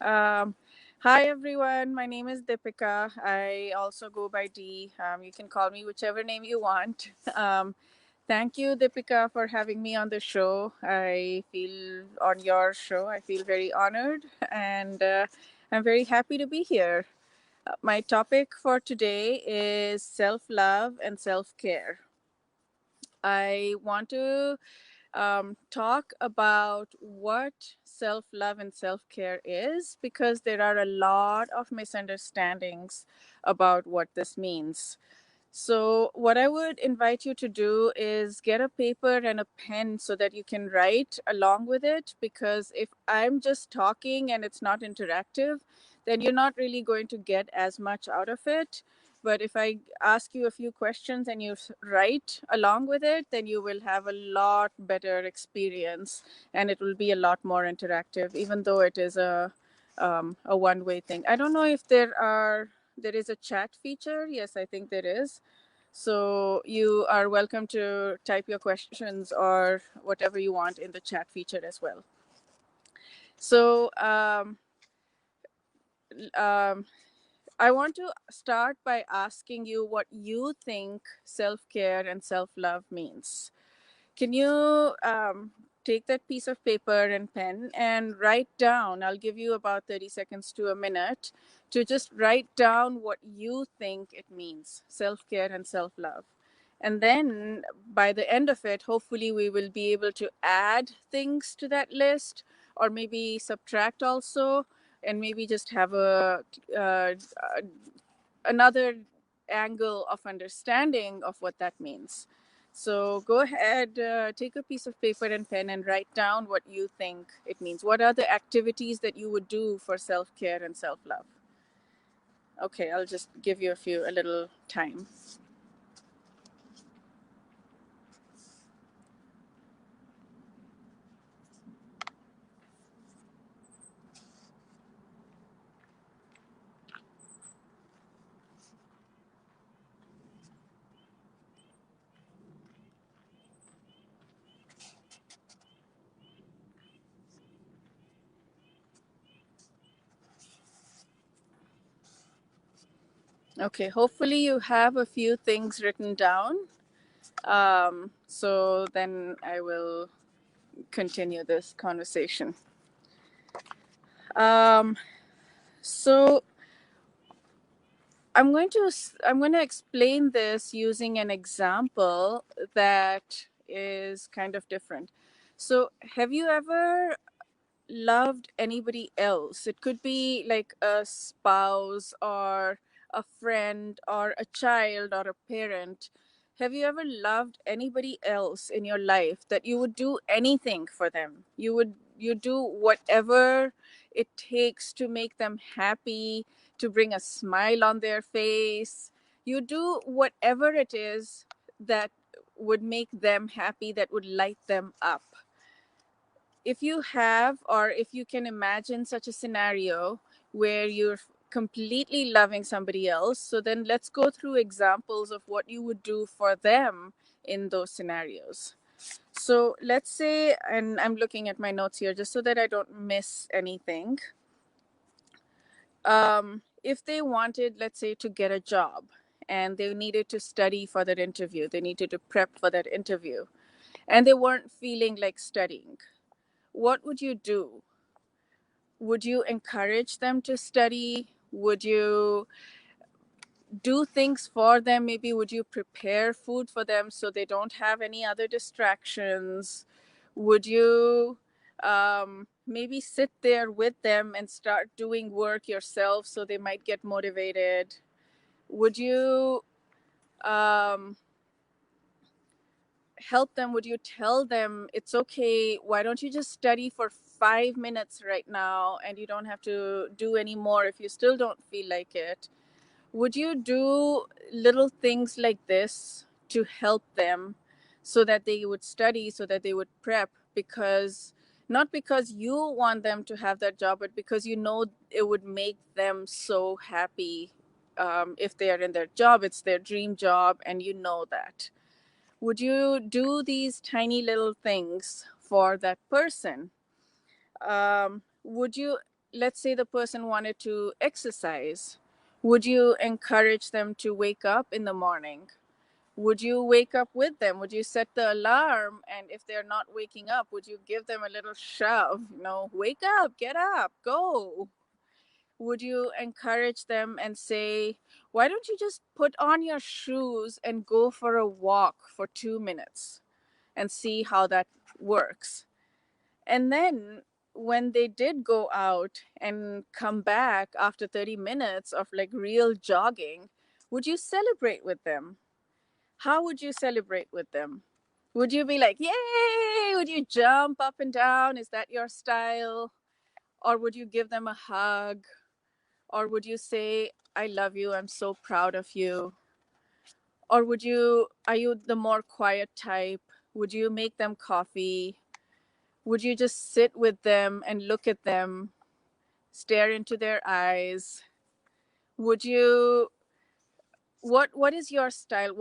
Um, Hi, everyone. My name is Deepika. I also go by D. You can call me whichever name you want. Thank you, Deepika, for having me on the show. I feel on your show, I feel very honored, and I'm very happy to be here. My topic for today is self love and self care. I want to talk about what self love and self care is because there are a lot of misunderstandings about what this means. So, what I would invite you to do is get a paper and a pen so that you can write along with it. Because if I'm just talking and it's not interactive, then you're not really going to get as much out of it. But if I ask you a few questions and you write along with it, then you will have a lot better experience and it will be a lot more interactive, even though it is a one-way thing. I don't know if there is a chat feature. Yes, I think there is. So you are welcome to type your questions or whatever you want in the chat feature as well. So um, I want to start by asking you what you think self care and self love means. Can you take that piece of paper and pen and write down? I'll give you about 30 seconds to a minute to just write down what you think it means self care and self love. And then by the end of it, hopefully, we will be able to add things to that list or maybe subtract also, and maybe just have uh, another angle of understanding of what that means. So go ahead, take a piece of paper and pen and write down what you think it means. What are the activities that you would do for self care and self love? Okay, I'll just give you a little time. Okay, hopefully you have a few things written down. So then I will continue this conversation. Um, so I'm going to explain this using an example that is kind of different. So, have you ever loved anybody else? It could be like a spouse or a friend or a child or a parent. Have you ever loved anybody else in your life that you would do anything for them? You do whatever it takes to make them happy, to bring a smile on their face. You do whatever it is that would make them happy, that would light them up. If you have, or if you can imagine such a scenario where you're completely loving somebody else, so then let's go through examples of what you would do for them in those scenarios. So let's say, and I'm looking at my notes here just so that I don't miss anything. If they wanted, let's say, to get a job and they needed to study for that interview, they needed to prep for that interview, and they weren't feeling like studying, what would you do? Would you encourage them to study? Would you do things for them? Maybe would you prepare food for them so they don't have any other distractions? Would you maybe sit there with them and start doing work yourself so they might get motivated? Would you um, help them? Would you tell them it's okay? Why don't you just study for 5 minutes right now and you don't have to do any more if you still don't feel like it? Would you do little things like this to help them so that they would study, so that they would prep? Because not because you want them to have that job, but because you know it would make them so happy if they are in their job. It's their dream job, and you know that. Would you do these tiny little things for that person? Would you let's say the person wanted to exercise, would you encourage them to wake up in the morning? Would you wake up with them? Would you set the alarm? And if they're not waking up, would you give them a little shove? Wake up, get up, go. Would you encourage them and say, why don't you just put on your shoes and go for a walk for 2 minutes and see how that works? And then when they did go out and come back after 30 minutes of like real jogging, would you celebrate with them? How would you celebrate with them? Would you be like, yay? Would you jump up and down? Is that your style? Or would you give them a hug? Or would you say, I love you, I'm so proud of you? Or are you the more quiet type? Would you make them coffee? Would you just sit with them and look at them, stare into their eyes? Would you, what is your style?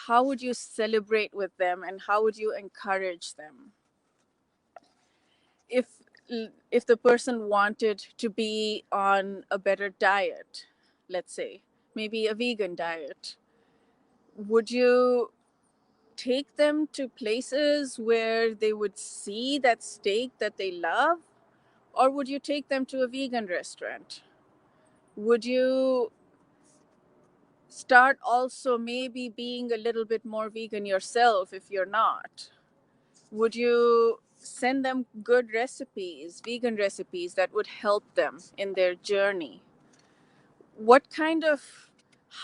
How would you celebrate with them, and how would you encourage them? If if the person wanted to be on a better diet, let's say, maybe a vegan diet, would you take them to places where they would see that steak that they love? Or would you take them to a vegan restaurant? Would you start also maybe being a little bit more vegan yourself if you're not? Would you send them good recipes, vegan recipes that would help them in their journey? What kind of,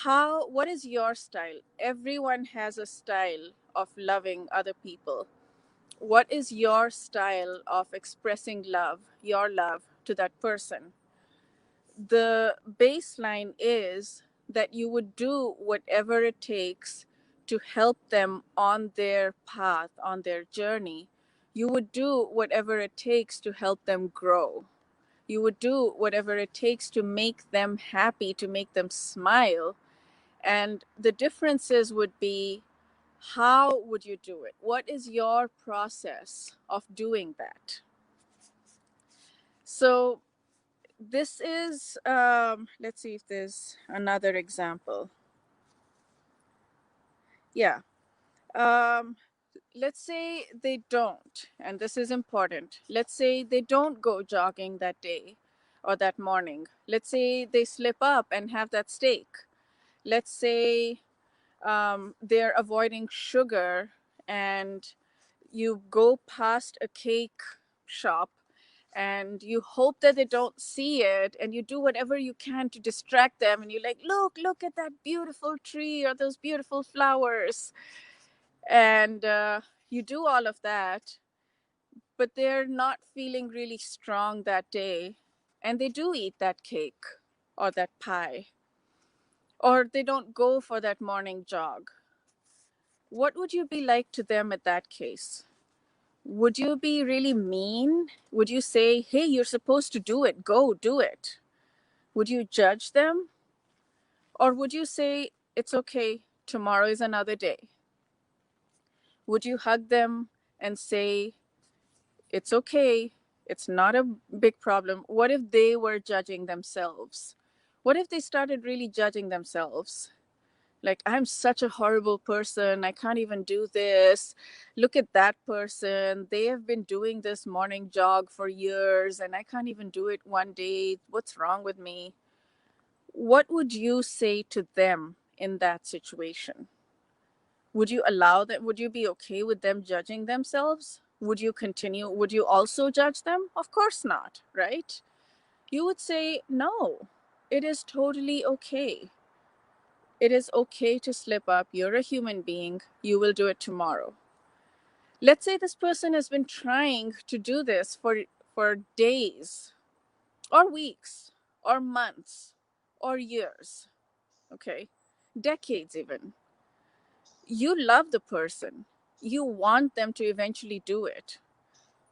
what is your style? Everyone has a style of loving other people. What is your style of expressing love, your love to that person? The baseline is that you would do whatever it takes to help them on their path, on their journey. You would do whatever it takes to help them grow. You would do whatever it takes to make them happy, to make them smile. And the differences would be, how would you do it? What is your process of doing that? So this is, let's see if there's another example. Yeah. Um, let's say they don't, and this is important. Let's say they don't go jogging that day or that morning. Let's say they slip up and have that steak. Let's say they're avoiding sugar, and you go past a cake shop and you hope that they don't see it, and you do whatever you can to distract them, and you're like, look at that beautiful tree or those beautiful flowers. And you do all of that, but they're not feeling really strong that day, and they do eat that cake or that pie, or they don't go for that morning jog. What would you be like to them at that case? Would you be really mean? Would you say, hey, you're supposed to do it, go do it? Would you judge them? Or would you say, it's okay, tomorrow is another day? Would you hug them and say, it's okay, it's not a big problem? What if they were judging themselves? What if they started really judging themselves? Like, I'm such a horrible person, I can't even do this. Look at that person, they have been doing this morning jog for years and I can't even do it one day. What's wrong with me? What would you say to them in that situation? Would you allow that? Would you be okay with them judging themselves? Would you continue? Would you also judge them? Of course not, right? You would say, no, it is totally okay. It is okay to slip up. You're a human being. You will do it tomorrow. Let's say this person has been trying to do this for days or weeks or months or years, okay? Decades even. You love the person. You want them to eventually do it.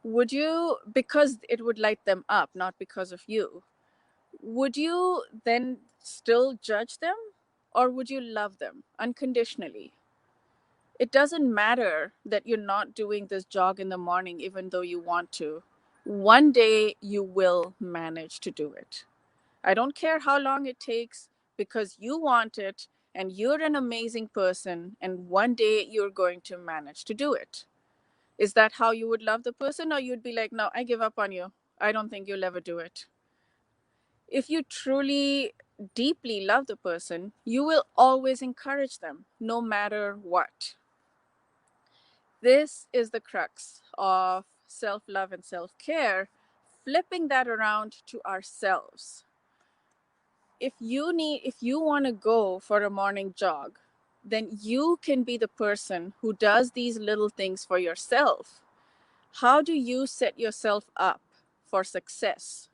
Would you, because it would light them up, not because of you, would you then still judge them, or would you love them unconditionally? It doesn't matter that you're not doing this jog in the morning, even though you want to. One day you will manage to do it. I don't care how long it takes, because you want it and you're an amazing person, and one day you're going to manage to do it. Is that how you would love the person? Or you'd be like, no, I give up on you. I don't think you'll ever do it. If you truly, deeply love the person, you will always encourage them, no matter what. This is the crux of self love and self care, flipping that around to ourselves. If you want to go for a morning jog, then you can be the person who does these little things for yourself. How do you set yourself up for success?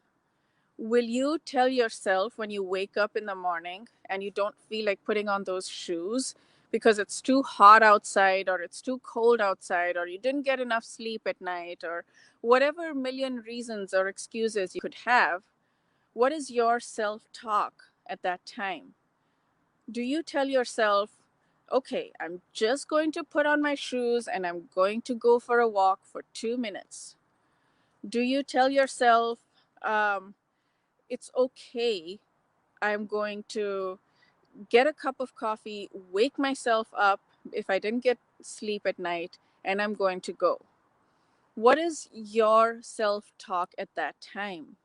Will you tell yourself when you wake up in the morning and you don't feel like putting on those shoes because it's too hot outside, or it's too cold outside, or you didn't get enough sleep at night, or whatever million reasons or excuses you could have? What is your self talk at that time? Do you tell yourself, okay, I'm just going to put on my shoes and I'm going to go for a walk for 2 minutes? Do you tell yourself, um, it's okay, I'm going to get a cup of coffee, wake myself up if I didn't get sleep at night, and I'm going to go? What is your self talk at that time?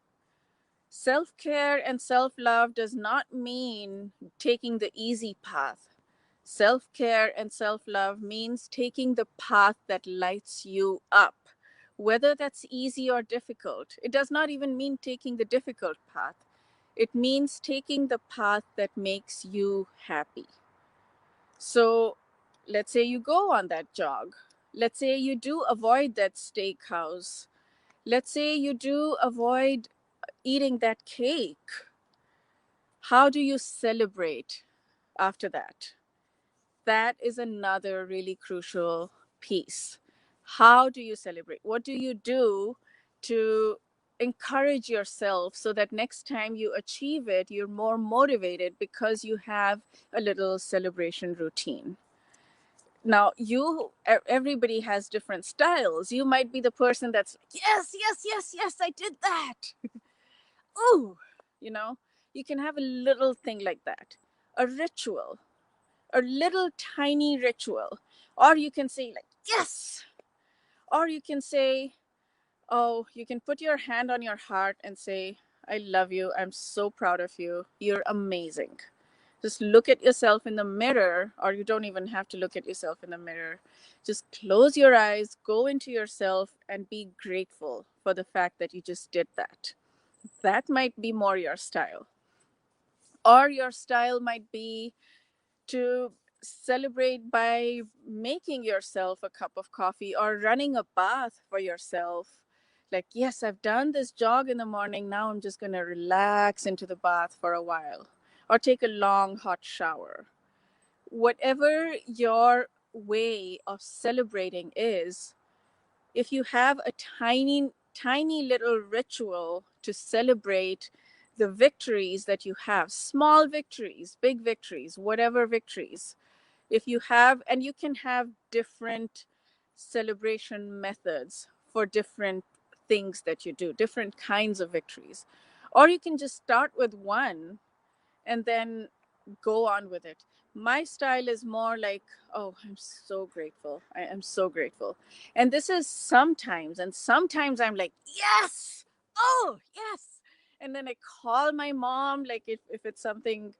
Self care and self love does not mean taking the easy path. Self care and self love means taking the path that lights you up, whether that's easy or difficult. It does not even mean taking the difficult path. It means taking the path that makes you happy. So let's say you go on that jog. Let's say you do avoid that steakhouse. Let's say you do avoid eating that cake. How do you celebrate after that? That is another really crucial piece. How do you celebrate? What do you do to encourage yourself so that next time you achieve it, you're more motivated because you have a little celebration routine? Now, everybody has different styles. You might be the person that's, yes, yes, yes, yes, I did that. Ooh, you know, you can have a little thing like that, a ritual, a little tiny ritual. Or you can say, like, yes. Or you can say, oh, you can put your hand on your heart and say, I love you. I'm so proud of you. You're amazing. Just look at yourself in the mirror, or you don't even have to look at yourself in the mirror. Just close your eyes, go into yourself, and be grateful for the fact that you just did that. That might be more your style. Or your style might be to celebrate by making yourself a cup of coffee or running a bath for yourself. Like, yes, I've done this jog in the morning. Now I'm just going to relax into the bath for a while, or take a long hot shower. Whatever your way of celebrating is, if you have a tiny, tiny little ritual to celebrate the victories that you have, small victories, big victories, whatever victories, if you have, and you can have different celebration methods for different things that you do, different kinds of victories. Or you can just start with one and then go on with it. My style is more like, oh, I'm so grateful. I am so grateful. And this is sometimes, and sometimes I'm like, yes, oh, yes. And then I call my mom, like if it's something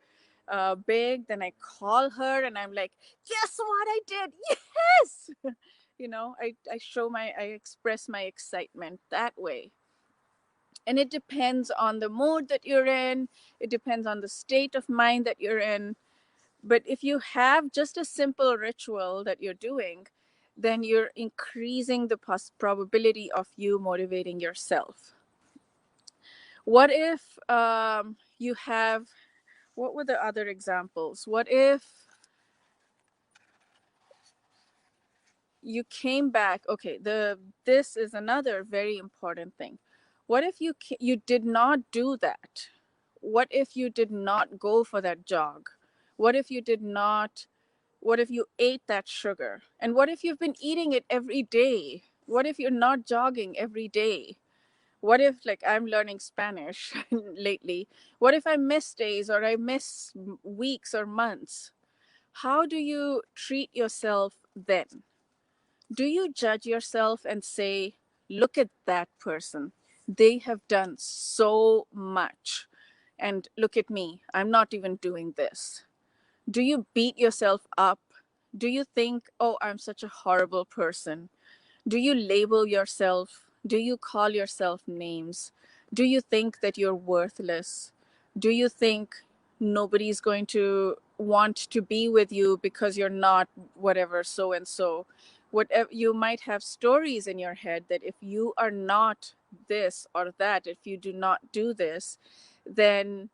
big, then I call her and I'm like, guess what I did? Yes. I express my excitement that way. And it depends on the mood that you're in, it depends on the state of mind that you're in. But if you have just a simple ritual that you're doing, then you're increasing the probability of you motivating yourself. What if you have, what were the other examples? What if you came back? Okay, this is another very important thing. What if you did not do that? What if you did not go for that jog? What if you did not, what if you ate that sugar? And what if you've been eating it every day? What if you're not jogging every day? What if, like, I'm learning Spanish lately? What if I miss days or I miss weeks or months? How do you treat yourself then? Do you judge yourself and say, look at that person? They have done so much. And look at me, I'm not even doing this. Do you beat yourself up? Do you think, oh, I'm such a horrible person? Do you label yourself? Do you call yourself names? Do you think that you're worthless? Do you think nobody's going to want to be with you because you're not whatever, so and so? Whatever, you might have stories in your head that if you are not this or that, if you do not do this, then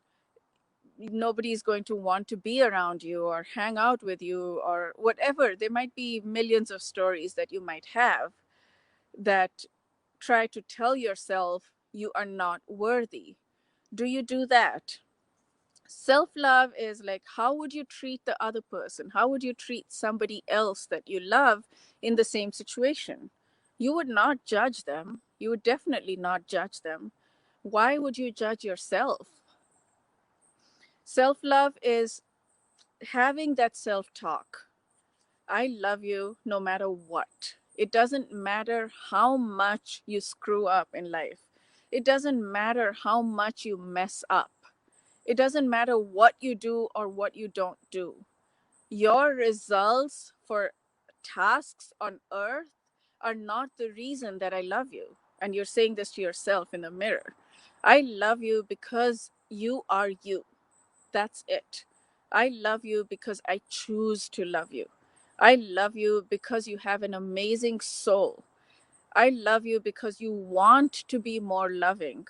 nobody's going to want to be around you or hang out with you or whatever. There might be millions of stories that you might have that try to tell yourself you are not worthy. Do you do that? Self love is like, how would you treat the other person? How would you treat somebody else that you love in the same situation? You would not judge them. You would definitely not judge them. Why would you judge yourself? Self love is having that self talk. I love you no matter what. It doesn't matter how much you screw up in life. It doesn't matter how much you mess up. It doesn't matter what you do or what you don't do. Your results for tasks on earth are not the reason that I love you. And you're saying this to yourself in the mirror. I love you because you are you. That's it. I love you because I choose to love you. I love you because you have an amazing soul. I love you because you want to be more loving.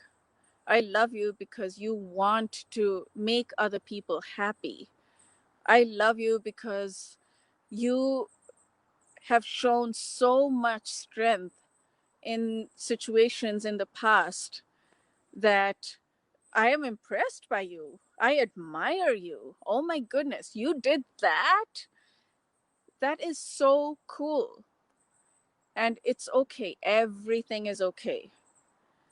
I love you because you want to make other people happy. I love you because you have shown so much strength in situations in the past that I am impressed by you. I admire you. Oh my goodness, you did that? That is so cool. And it's okay. Everything is okay.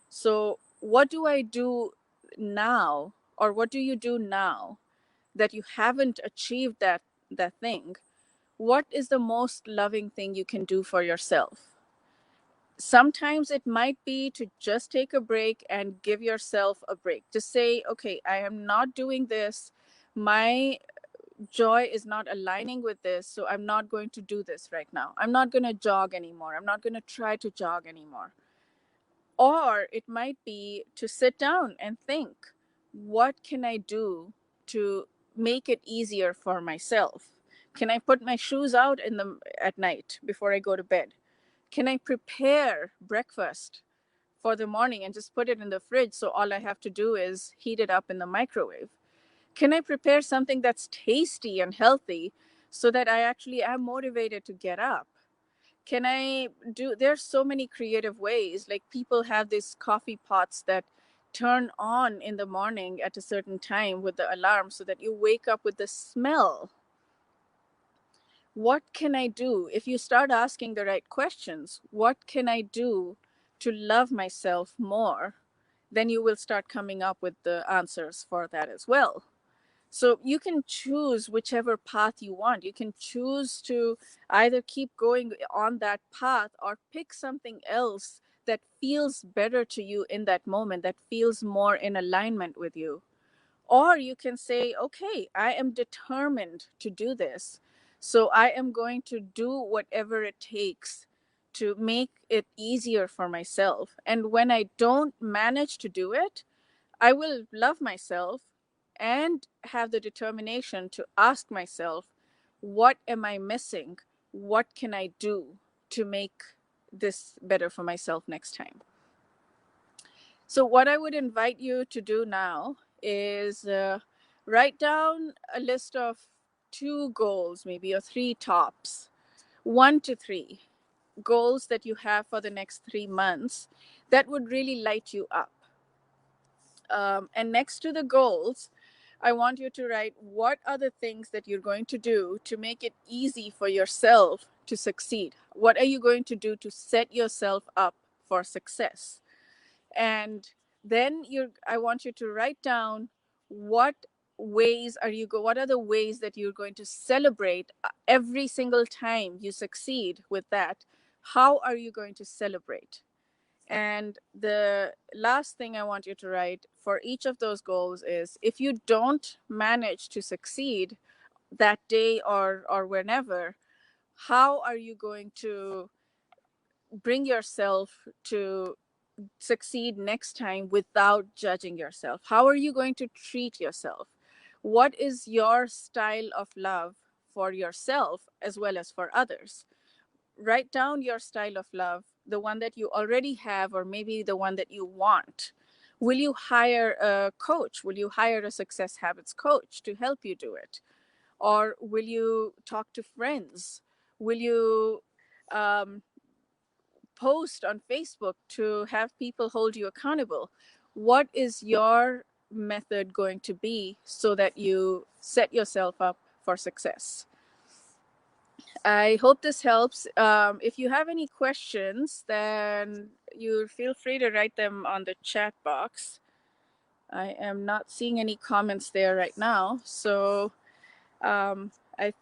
So, what do I do now, or what do you do now that you haven't achieved that thing? What is the most loving thing you can do for yourself? Sometimes it might be to just take a break and give yourself a break. Just say, okay, I am not doing this. My joy is not aligning with this, so I'm not going to do this right now. I'm not going to jog anymore. I'm not going to try to jog anymore. Or it might be to sit down and think, what can I do to make it easier for myself? Can I put my shoes out at night before I go to bed? Can I prepare breakfast for the morning and just put it in the fridge so all I have to do is heat it up in the microwave? Can I prepare something that's tasty and healthy so that I actually am motivated to get up? Can I do, there's so many creative ways. Like, people have these coffee pots that turn on in the morning at a certain time with the alarm so that you wake up with the smell. What can I do? If you start asking the right questions, what can I do to love myself more? Then you will start coming up with the answers for that as well. So you can choose whichever path you want. You can choose to either keep going on that path or pick something else that feels better to you in that moment, that feels more in alignment with you. Or you can say, okay, I am determined to do this. So I am going to do whatever it takes to make it easier for myself. And when I don't manage to do it, I will love myself and have the determination to ask myself, what am I missing? What can I do to make this better for myself next time? So, what I would invite you to do now is write down a list of two goals, maybe, or three tops, 1 to 3 goals that you have for the next 3 months that would really light you up. And next to the goals, I want you to write, what are the things that you're going to do to make it easy for yourself to succeed? What are you going to do to set yourself up for success? And then I want you to write down what what are the ways that you're going to celebrate every single time you succeed with that. How are you going to celebrate? And the last thing I want you to write for each of those goals is, if you don't manage to succeed that day or whenever, how are you going to bring yourself to succeed next time without judging yourself? How are you going to treat yourself? What is your style of love for yourself as well as for others? Write down your style of love, the one that you already have, or maybe the one that you want. Will you hire a coach? Will you hire a success habits coach to help you do it? Or will you talk to friends? Will you um, post on Facebook to have people hold you accountable? What is your method going to be so that you set yourself up for success? I hope this helps. If you have any questions, then you feel free to write them on the chat box. I am not seeing any comments there right now. So I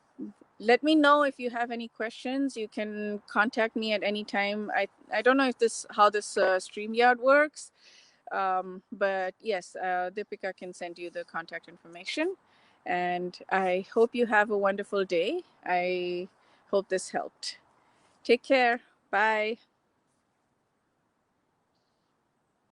let me know if you have any questions. You can contact me at any time. I don't know if this how this StreamYard works, but yes, Deepika can send you the contact information. And I hope you have a wonderful day. I hope this helped. Take care. Bye.